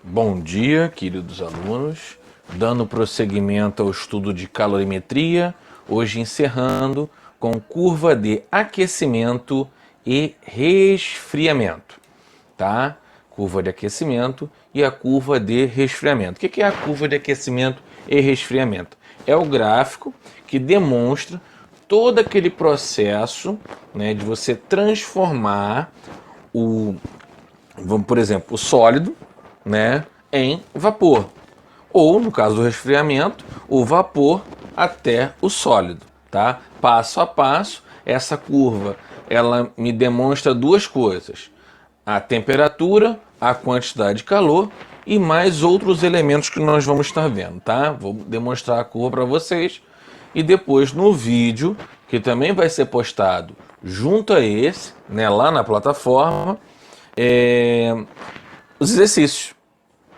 Bom dia, queridos alunos. Dando prosseguimento ao estudo de calorimetria, hoje encerrando com curva de aquecimento e resfriamento, tá? Curva de aquecimento e a curva de resfriamento. O que é a curva de aquecimento e resfriamento? É o gráfico que demonstra todo aquele processo, né, de você transformar por exemplo, o sólido, né, em vapor. Ou, no caso do resfriamento, o vapor até o sólido, tá? Passo a passo, essa curva, ela me demonstra duas coisas: a temperatura, a quantidade de calor e mais outros elementos que nós vamos estar vendo, tá? Vou demonstrar a curva para vocês e depois no vídeo, que também vai ser postado junto a esse, né, lá na plataforma, os exercícios.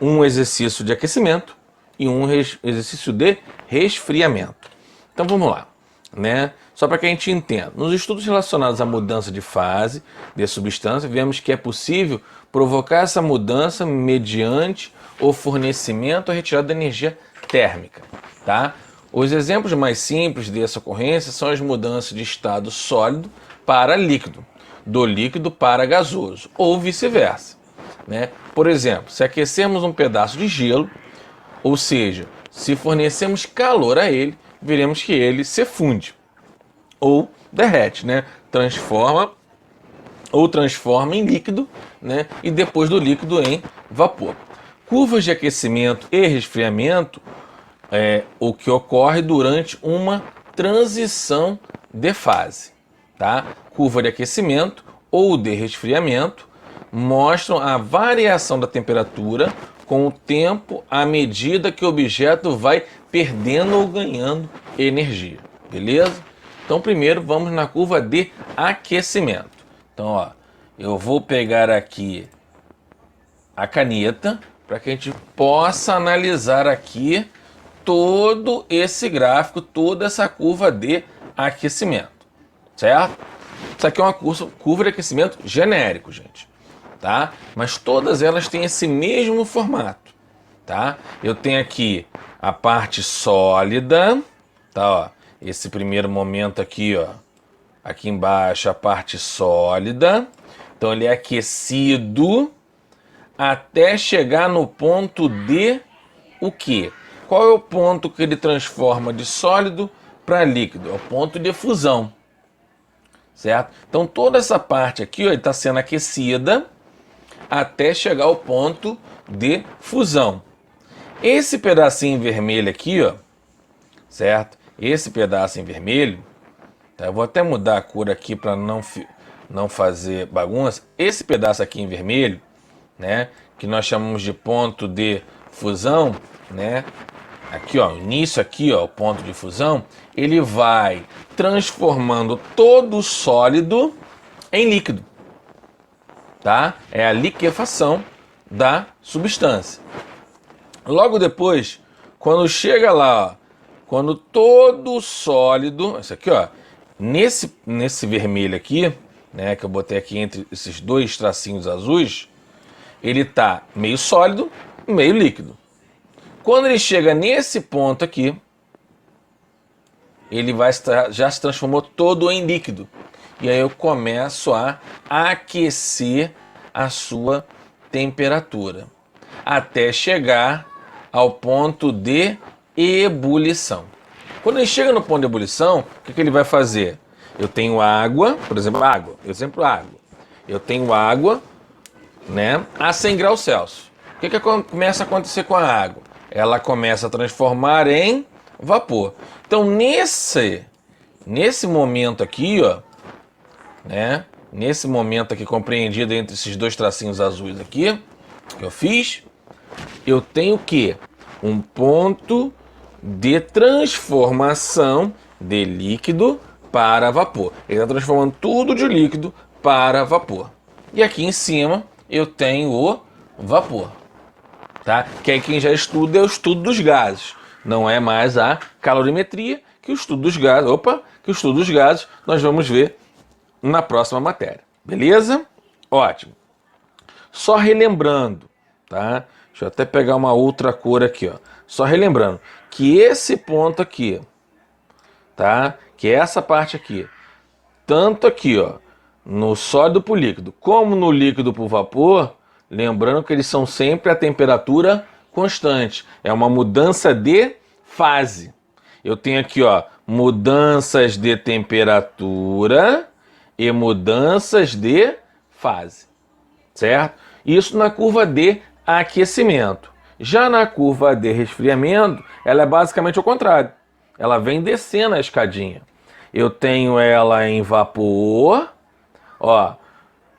Um exercício de aquecimento e um exercício de resfriamento. Então vamos lá, né? Só para que a gente entenda. Nos estudos relacionados à mudança de fase de substância, vemos que é possível provocar essa mudança mediante o fornecimento ou retirada de energia térmica, tá? Os exemplos mais simples dessa ocorrência são as mudanças de estado sólido para líquido, do líquido para gasoso, ou vice-versa, né? Por exemplo, se aquecermos um pedaço de gelo, ou seja, se fornecemos calor a ele, veremos que ele se funde ou derrete, né? Transforma em líquido, né? E depois do líquido em vapor. Curvas de aquecimento e resfriamento é o que ocorre durante uma transição de fase, tá? Curva de aquecimento ou de resfriamento mostram a variação da temperatura com o tempo à medida que o objeto vai perdendo ou ganhando energia, beleza? Então primeiro vamos na curva de aquecimento. Então, ó, eu vou pegar aqui a caneta para que a gente possa analisar aqui todo esse gráfico, toda essa curva de aquecimento, certo? Isso aqui é uma curva de aquecimento genérico, gente, tá? Mas todas elas têm esse mesmo formato, tá? Eu tenho aqui a parte sólida, tá? Ó, esse primeiro momento aqui, ó, aqui embaixo a parte sólida. Então ele é aquecido até chegar no ponto de o quê? Qual é o ponto que ele transforma de sólido para líquido? É o ponto de fusão, certo? Então toda essa parte aqui está sendo aquecida até chegar ao ponto de fusão. Esse pedacinho vermelho aqui, ó, certo? Esse pedaço em vermelho, tá? Eu vou até mudar a cor aqui para não fazer bagunça. Esse pedaço aqui em vermelho, né, que nós chamamos de ponto de fusão, né? Aqui, ó, início aqui, ó, o ponto de fusão, ele vai transformando todo o sólido em líquido, tá? É a liquefação da substância. Logo depois, quando chega lá, ó, quando todo o sólido, isso aqui, ó, nesse vermelho aqui, né, que eu botei aqui entre esses dois tracinhos azuis, ele tá meio sólido, meio líquido. Quando ele chega nesse ponto aqui, ele já se transformou todo em líquido. E aí eu começo a aquecer a sua temperatura até chegar ao ponto de ebulição. Quando ele chega no ponto de ebulição, o que ele vai fazer? Eu tenho água, por exemplo, água. Eu tenho água, né, a 100 graus Celsius. O que começa a acontecer com a água? Ela começa a transformar em vapor. Então, nesse momento aqui, ó, né? Nesse momento aqui compreendido entre esses dois tracinhos azuis aqui, que eu fiz, eu tenho que um ponto de transformação de líquido para vapor. Ele está transformando tudo de líquido para vapor. E aqui em cima eu tenho o vapor. Tá? Que aí quem já estuda é o estudo dos gases. Não é mais a calorimetria, que o estudo dos gases. Que o estudo dos gases nós vamos ver na próxima matéria. Beleza? Ótimo. Só relembrando, tá? Deixa eu até pegar uma outra cor aqui, ó. Só relembrando que esse ponto aqui, tá? Que é essa parte aqui, tanto aqui, ó, no sólido para o líquido, como no líquido para o vapor, lembrando que eles são sempre a temperatura constante. É uma mudança de fase. Eu tenho aqui, ó, mudanças de temperatura e mudanças de fase, certo? Isso na curva de aquecimento. Já na curva de resfriamento, ela é basicamente o contrário. Ela vem descendo a escadinha. Eu tenho ela em vapor, ó,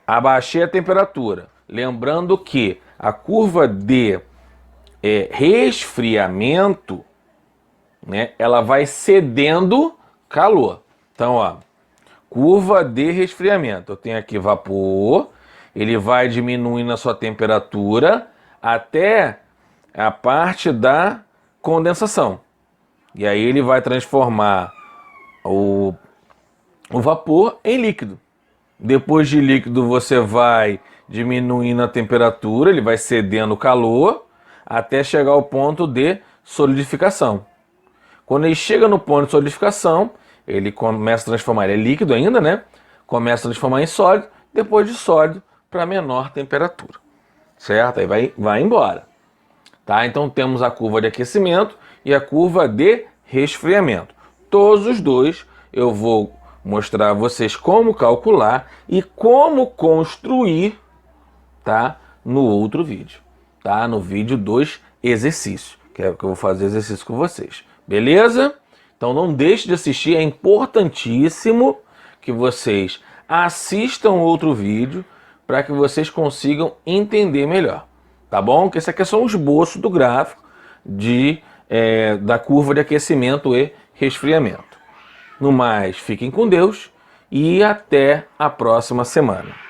abaixei a temperatura. Lembrando que a curva de resfriamento, né, ela vai cedendo calor. Então, ó, curva de resfriamento. Eu tenho aqui vapor, ele vai diminuindo a sua temperatura até a parte da condensação. E aí ele vai transformar o vapor em líquido. Depois de líquido você vai diminuindo a temperatura, ele vai cedendo o calor até chegar ao ponto de solidificação. Quando ele chega no ponto de solidificação, ele começa a transformar, ele é líquido ainda, né? Começa a transformar em sólido, depois de sólido para menor temperatura, certo? Aí vai embora, tá? Então temos a curva de aquecimento e a curva de resfriamento. Todos os dois eu vou mostrar a vocês como calcular e como construir, tá? No outro vídeo, tá? No vídeo dos exercícios, que é o que eu vou fazer exercício com vocês. Beleza? Então não deixe de assistir, é importantíssimo que vocês assistam outro vídeo para que vocês consigam entender melhor, tá bom? Que esse aqui é só um esboço do gráfico da curva de aquecimento e resfriamento. No mais, fiquem com Deus e até a próxima semana.